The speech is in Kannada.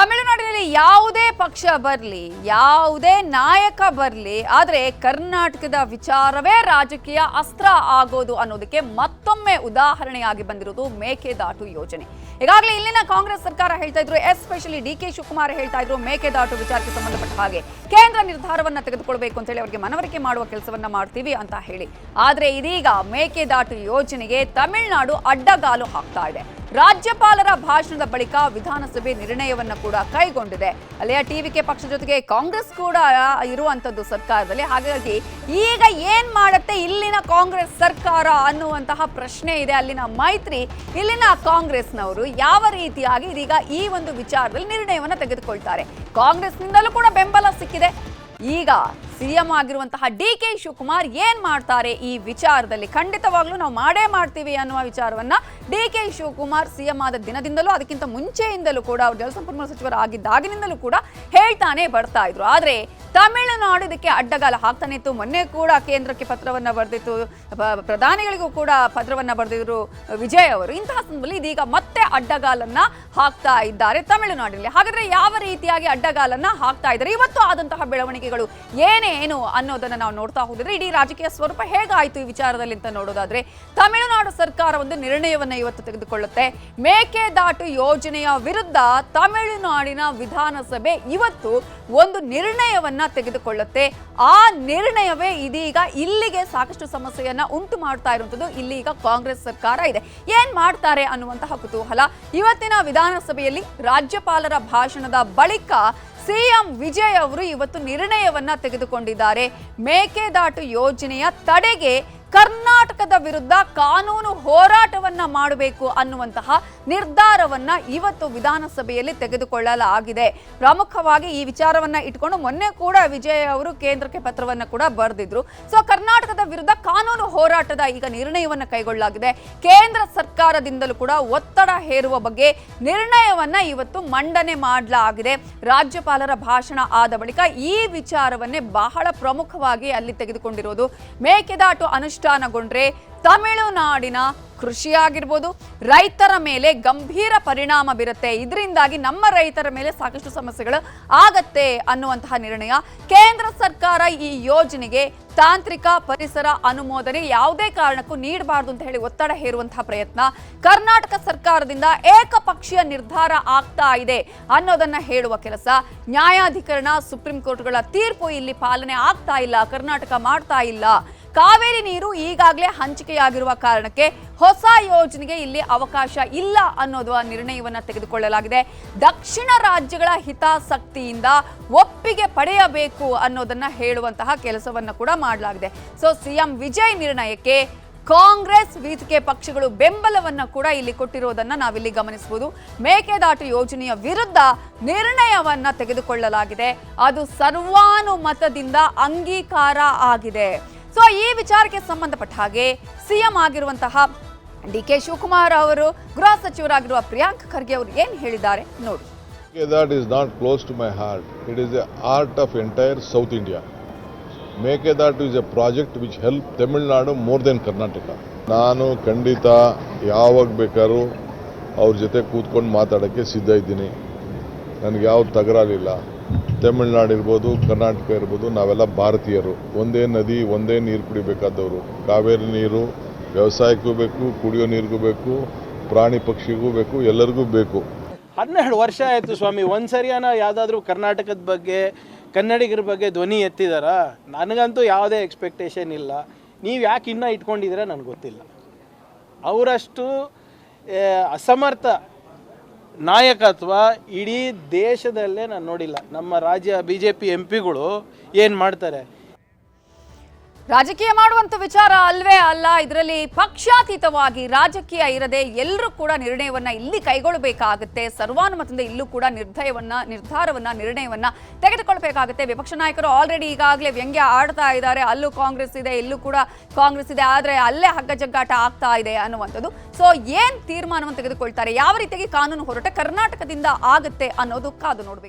ತಮಿಳುನಾಡಿನಲ್ಲಿ ಯಾವುದೇ ಪಕ್ಷ ಬರಲಿ, ಯಾವುದೇ ನಾಯಕ ಬರಲಿ, ಆದರೆ ಕರ್ನಾಟಕದ ವಿಚಾರವೇ ರಾಜಕೀಯ ಅಸ್ತ್ರ ಆಗೋದು ಅನ್ನೋದಕ್ಕೆ ಮತ್ತೊಮ್ಮೆ ಉದಾಹರಣೆಯಾಗಿ ಬಂದಿರೋದು ಮೇಕೆದಾಟು ಯೋಜನೆ. ಈಗಾಗಲೇ ಇಲ್ಲಿನ ಕಾಂಗ್ರೆಸ್ ಸರ್ಕಾರ ಹೇಳ್ತಾ ಇದ್ರು, ಎಸ್ಪೆಷಲಿ ಡಿ.ಕೆ. ಶಿವಕುಮಾರ್ ಹೇಳ್ತಾ ಇದ್ರು, ಮೇಕೆದಾಟು ವಿಚಾರಕ್ಕೆ ಸಂಬಂಧಪಟ್ಟ ಹಾಗೆ ಕೇಂದ್ರ ನಿರ್ಧಾರವನ್ನ ತೆಗೆದುಕೊಳ್ಬೇಕು ಅಂತ ಹೇಳಿ ಅವರಿಗೆ ಮನವರಿಕೆ ಮಾಡುವ ಕೆಲಸವನ್ನ ಮಾಡ್ತೀವಿ ಅಂತ ಹೇಳಿ. ಆದರೆ ಇದೀಗ ಮೇಕೆದಾಟು ಯೋಜನೆಗೆ ತಮಿಳುನಾಡು ಅಡ್ಡಗಾಲು ಹಾಕ್ತಾ ಇದೆ. ರಾಜ್ಯಪಾಲರ ಭಾಷಣದ ಬಳಿಕ ವಿಧಾನಸಭೆ ನಿರ್ಣಯವನ್ನ ಕೂಡ ಕೈಗೊಂಡಿದೆ. ಅಲ್ಲಿಯ ಟಿವಿಕೆ ಪಕ್ಷ ಜೊತೆಗೆ ಕಾಂಗ್ರೆಸ್ ಕೂಡ ಇರುವಂತದ್ದು ಸರ್ಕಾರದಲ್ಲಿ. ಹಾಗಾಗಿ ಈಗ ಏನ್ ಮಾಡುತ್ತೆ ಇಲ್ಲಿನ ಕಾಂಗ್ರೆಸ್ ಸರ್ಕಾರ ಅನ್ನುವಂತಹ ಪ್ರಶ್ನೆ ಇದೆ. ಅಲ್ಲಿನ ಮೈತ್ರಿ, ಇಲ್ಲಿನ ಕಾಂಗ್ರೆಸ್ನವರು ಯಾವ ರೀತಿಯಾಗಿ ಇದೀಗ ಈ ಒಂದು ವಿಚಾರದಲ್ಲಿ ನಿರ್ಣಯವನ್ನ ತೆಗೆದುಕೊಳ್ತಾರೆ. ಕಾಂಗ್ರೆಸ್ನಿಂದಲೂ ಕೂಡ ಬೆಂಬಲ ಸಿಕ್ಕಿದೆ. ಈಗ ಸಿಎಂ ಆಗಿರುವಂತಹ ಡಿ.ಕೆ. ಶಿವಕುಮಾರ್ ಏನ್ ಮಾಡ್ತಾರೆ ಈ ವಿಚಾರದಲ್ಲಿ? ಖಂಡಿತವಾಗ್ಲೂ ನಾವು ಮಾಡೇ ಮಾಡ್ತೀವಿ ಅನ್ನುವ ವಿಚಾರವನ್ನ ಡಿ.ಕೆ. ಶಿವಕುಮಾರ್ ಸಿಎಂ ಆದ ದಿನದಿಂದಲೂ, ಅದಕ್ಕಿಂತ ಮುಂಚೆಯಿಂದಲೂ ಕೂಡ, ಅವರು ಜಲಸಂಪನ್ಮೂಲ ಸಚಿವರಾಗಿದ್ದಾಗಿನಿಂದಲೂ ಕೂಡ ಹೇಳ್ತಾನೆ ಬರ್ತಾ ಇದ್ರು. ಆದ್ರೆ ತಮಿಳುನಾಡು ಇದಕ್ಕೆ ಅಡ್ಡಗಾಲ ಹಾಕ್ತಾನೆ ಇತ್ತು. ಮೊನ್ನೆ ಕೂಡ ಕೇಂದ್ರಕ್ಕೆ ಪತ್ರವನ್ನ ಬರೆದಿತ್ತು, ಪ್ರಧಾನಿಗಳಿಗೂ ಕೂಡ ಪತ್ರವನ್ನ ಬರೆದಿದ್ರು ವಿಜಯ್ ಅವರು. ಇಂತಹ ಸಂದರ್ಭದಲ್ಲಿ ಇದೀಗ ಮತ್ತೆ ಅಡ್ಡಗಾಲನ್ನ ಹಾಕ್ತಾ ಇದ್ದಾರೆ ತಮಿಳುನಾಡಿನಲ್ಲಿ. ಹಾಗಾದ್ರೆ ಯಾವ ರೀತಿಯಾಗಿ ಅಡ್ಡಗಾಲನ್ನ ಹಾಕ್ತಾ ಇದ್ದಾರೆ, ಇವತ್ತು ಆದಂತಹ ಬೆಳವಣಿಗೆಗಳು ಏನೇನು ಅನ್ನೋದನ್ನ ನಾವು ನೋಡ್ತಾ ಹೋಗಿದ್ರೆ ಇಡೀ ರಾಜಕೀಯ ಸ್ವರೂಪ ಹೇಗಾಯ್ತು ಈ ವಿಚಾರದಲ್ಲಿ ಅಂತ ನೋಡೋದಾದ್ರೆ, ತಮಿಳುನಾಡು ಸರ್ಕಾರ ಒಂದು ನಿರ್ಣಯವನ್ನ ಇವತ್ತು ತೆಗೆದುಕೊಳ್ಳುತ್ತೆ. ಮೇಕೆದಾಟು ಯೋಜನೆಯ ವಿರುದ್ಧ ತಮಿಳುನಾಡಿನ ವಿಧಾನಸಭೆ ಇವತ್ತು ಒಂದು ನಿರ್ಣಯವನ್ನ ತೆಗೆದುಕೊಳ್ಳುತ್ತೆ. ಆ ನಿರ್ಣಯವೇ ಇದೀಗ ಇಲ್ಲಿಗೆ ಸಾಕಷ್ಟು ಸಮಸ್ಯೆಯನ್ನ ಉಂಟು ಮಾಡ್ತಾ ಇರುವಂತದ್ದು. ಇಲ್ಲಿ ಈಗ ಕಾಂಗ್ರೆಸ್ ಸರ್ಕಾರ ಇದೆ, ಏನ್ ಮಾಡ್ತಾರೆ ಅನ್ನುವಂತಹ ಕುತೂಹಲ. ಇವತ್ತಿನ ವಿಧಾನಸಭೆಯಲ್ಲಿ ರಾಜ್ಯಪಾಲರ ಭಾಷಣದ ಬಳಿಕ ಸಿಎಂ ವಿಜಯ್ ಅವರು ಇವತ್ತು ನಿರ್ಣಯವನ್ನ ತೆಗೆದುಕೊಂಡಿದ್ದಾರೆ. ಮೇಕೆದಾಟು ಯೋಜನೆಯ ತಡೆಗೆ ಕರ್ನಾಟಕದ ವಿರುದ್ಧ ಕಾನೂನು ಹೋರಾಟವನ್ನ ಮಾಡಬೇಕು ಅನ್ನುವಂತಹ ನಿರ್ಧಾರವನ್ನ ಇವತ್ತು ವಿಧಾನಸಭೆಯಲ್ಲಿ ತೆಗೆದುಕೊಳ್ಳಲಾಗಿದೆ. ಪ್ರಮುಖವಾಗಿ ಈ ವಿಚಾರವನ್ನ ಇಟ್ಕೊಂಡು ಮೊನ್ನೆ ಕೂಡ ವಿಜಯ್ ಅವರು ಕೇಂದ್ರಕ್ಕೆ ಪತ್ರವನ್ನ ಕೂಡ ಬರೆದಿದ್ರು. ಸೊ ಕರ್ನಾಟಕದ ವಿರುದ್ಧ ಕಾನೂನು ಹೋರಾಟದ ಈಗ ನಿರ್ಣಯವನ್ನ ಕೈಗೊಳ್ಳಲಾಗಿದೆ. ಕೇಂದ್ರ ಸರ್ಕಾರದಿಂದಲೂ ಕೂಡ ಒತ್ತಡ ಹೇರುವ ಬಗ್ಗೆ ನಿರ್ಣಯವನ್ನ ಇವತ್ತು ಮಂಡನೆ ಮಾಡಲಾಗಿದೆ. ರಾಜ್ಯಪಾಲರ ಭಾಷಣ ಆದ ಬಳಿಕ ಈ ವಿಚಾರವನ್ನೇ ಬಹಳ ಪ್ರಮುಖವಾಗಿ ಅಲ್ಲಿ ತೆಗೆದುಕೊಂಡಿರೋದು. ಮೇಕೆದಾಟು ಅನುಷ್ಠಾನಗೊಂಡ್ರೆ ತಮಿಳುನಾಡಿನ ಕೃಷಿ ಆಗಿರ್ಬೋದು, ರೈತರ ಮೇಲೆ ಗಂಭೀರ ಪರಿಣಾಮ ಬೀರುತ್ತೆ. ಇದರಿಂದಾಗಿ ನಮ್ಮ ರೈತರ ಮೇಲೆ ಸಾಕಷ್ಟು ಸಮಸ್ಯೆಗಳು ಆಗತ್ತೆ ಅನ್ನುವಂತಹ ನಿರ್ಣಯ. ಕೇಂದ್ರ ಸರ್ಕಾರ ಈ ಯೋಜನೆಗೆ ತಾಂತ್ರಿಕ ಪರಿಸರ ಅನುಮೋದನೆ ಯಾವುದೇ ಕಾರಣಕ್ಕೂ ನೀಡಬಾರದು ಅಂತ ಹೇಳಿ ಒತ್ತಡ ಹೇರುವಂತಹ ಪ್ರಯತ್ನ ಕರ್ನಾಟಕ ಸರ್ಕಾರದಿಂದ ಏಕಪಕ್ಷೀಯ ನಿರ್ಧಾರ ಆಗ್ತಾ ಇದೆ ಅನ್ನೋದನ್ನ ಹೇಳುವ ಕೆಲಸ. ನ್ಯಾಯಾಧಿಕರಣ, ಸುಪ್ರೀಂ ಕೋರ್ಟ್ಗಳ ತೀರ್ಪು ಇಲ್ಲಿ ಪಾಲನೆ ಆಗ್ತಾ ಇಲ್ಲ, ಕರ್ನಾಟಕ ಮಾಡ್ತಾ ಇಲ್ಲ. ಕಾವೇರಿ ನೀರು ಈಗಾಗಲೇ ಹಂಚಿಕೆಯಾಗಿರುವ ಕಾರಣಕ್ಕೆ ಹೊಸ ಯೋಜನೆಗೆ ಇಲ್ಲಿ ಅವಕಾಶ ಇಲ್ಲ ಅನ್ನೋದು ನಿರ್ಣಯವನ್ನ ತೆಗೆದುಕೊಳ್ಳಲಾಗಿದೆ. ದಕ್ಷಿಣ ರಾಜ್ಯಗಳ ಹಿತಾಸಕ್ತಿಯಿಂದ ಒಪ್ಪಿಗೆ ಪಡೆಯಬೇಕು ಅನ್ನೋದನ್ನ ಹೇಳುವಂತಹ ಕೆಲಸವನ್ನ ಕೂಡ ಮಾಡಲಾಗಿದೆ. ಸೊ ಸಿಎಂ ವಿಜಯ್ ನಿರ್ಣಯಕ್ಕೆ ಕಾಂಗ್ರೆಸ್, ವೇದಿಕೆ ಪಕ್ಷಗಳು ಬೆಂಬಲವನ್ನ ಕೂಡ ಇಲ್ಲಿ ಕೊಟ್ಟಿರೋದನ್ನ ನಾವಿಲ್ಲಿ ಗಮನಿಸಬಹುದು. ಮೇಕೆದಾಟು ಯೋಜನೆಯ ವಿರುದ್ಧ ನಿರ್ಣಯವನ್ನ ತೆಗೆದುಕೊಳ್ಳಲಾಗಿದೆ. ಅದು ಸರ್ವಾನುಮತದಿಂದ ಅಂಗೀಕಾರ ಆಗಿದೆ. ಸೊ ಈ ವಿಚಾರಕ್ಕೆ ಸಂಬಂಧಪಟ್ಟ ಹಾಗೆ ಸಿಎಂ ಆಗಿರುವಂತಹ ಡಿ.ಕೆ. ಶಿವಕುಮಾರ್ ಅವರು, ಗೃಹ ಸಚಿವರಾಗಿರುವ ಪ್ರಿಯಾಂಕ್ ಖರ್ಗೆ ಅವರು ಏನ್ ಹೇಳಿದ್ದಾರೆ ನೋಡಿ. That is not close to my heart. It is the heart of entire South India. Mekedatu is a project which helped Tamil Nadu more than Karnataka. ನಾನು ಖಂಡಿತ ಯಾವಾಗ ಬೇಕಾದ್ರೂ ಅವ್ರ ಜೊತೆ ಕೂತ್ಕೊಂಡು ಮಾತಾಡೋಕ್ಕೆ ಸಿದ್ಧ ಇದ್ದೀನಿ. ನನಗೆ ಯಾವ ತಕರಾರಿಲ್ಲ. ತಮಿಳುನಾಡು ಇರ್ಬೋದು, ಕರ್ನಾಟಕ ಇರ್ಬೋದು, ನಾವೆಲ್ಲ ಭಾರತೀಯರು. ಒಂದೇ ನದಿ, ಒಂದೇ ನೀರು ಕುಡಿಬೇಕಾದವರು. ಕಾವೇರಿ ನೀರು ವ್ಯವಸಾಯಕ್ಕೂ ಬೇಕು, ಕುಡಿಯೋ ನೀರಿಗೂ ಬೇಕು, ಪ್ರಾಣಿ ಪಕ್ಷಿಗೂ ಬೇಕು, ಎಲ್ಲರಿಗೂ ಬೇಕು. 12 ವರ್ಷ ಆಯಿತು ಸ್ವಾಮಿ, ಒಂದ್ಸರಿಯಾನ ಯಾವುದಾದ್ರೂ ಕರ್ನಾಟಕದ ಬಗ್ಗೆ, ಕನ್ನಡಿಗರ ಬಗ್ಗೆ ಧ್ವನಿ ಎತ್ತಿದಾರ? ನನಗಂತೂ ಯಾವುದೇ ಎಕ್ಸ್ಪೆಕ್ಟೇಷನ್ ಇಲ್ಲ. ನೀವು ಯಾಕೆ ಇನ್ನೂ ಇಟ್ಕೊಂಡಿದ್ದೀರಾ ನನಗೆ ಗೊತ್ತಿಲ್ಲ. ಅವರಷ್ಟು ಅಸಮರ್ಥ ನಾಯಕತ್ವ ಇಡೀ ದೇಶದಲ್ಲೇ ನಾನು ನೋಡಿಲ್ಲ. ನಮ್ಮ ರಾಜ್ಯ BJP MP ಗಳು ಏನು ಮಾಡ್ತಾರೆ? ರಾಜಕೀಯ ಮಾಡುವಂತ ವಿಚಾರ ಅಲ್ವೇ ಅಲ್ಲ. ಇದರಲ್ಲಿ ಪಕ್ಷಾತೀತವಾಗಿ ರಾಜಕೀಯ ಇರದೆ ಎಲ್ಲರೂ ಕೂಡ ನಿರ್ಣಯವನ್ನ ಇಲ್ಲಿ ಕೈಗೊಳ್ಳಬೇಕಾಗುತ್ತೆ. ಸರ್ವಾನುಮತದಿಂದ ಇಲ್ಲೂ ಕೂಡ ನಿರ್ಣಯವನ್ನ ತೆಗೆದುಕೊಳ್ಬೇಕಾಗುತ್ತೆ. ವಿಪಕ್ಷ ನಾಯಕರು ಆಲ್ರೆಡಿ ಈಗಾಗಲೇ ವ್ಯಂಗ್ಯ ಆಡ್ತಾ ಇದ್ದಾರೆ. ಅಲ್ಲೂ ಕಾಂಗ್ರೆಸ್ ಇದೆ, ಇಲ್ಲೂ ಕೂಡ ಕಾಂಗ್ರೆಸ್ ಇದೆ, ಆದ್ರೆ ಅಲ್ಲೇ ಹಗ್ಗ ಜಗ್ಗಾಟ ಆಗ್ತಾ ಇದೆ ಅನ್ನುವಂಥದ್ದು. ಸೊ ಏನ್ ತೀರ್ಮಾನವನ್ನು ತೆಗೆದುಕೊಳ್ತಾರೆ, ಯಾವ ರೀತಿಯಾಗಿ ಕಾನೂನು ಹೋರಾಟ ಕರ್ನಾಟಕದಿಂದ ಆಗುತ್ತೆ ಅನ್ನೋದು ಕಾದು ನೋಡಬೇಕು.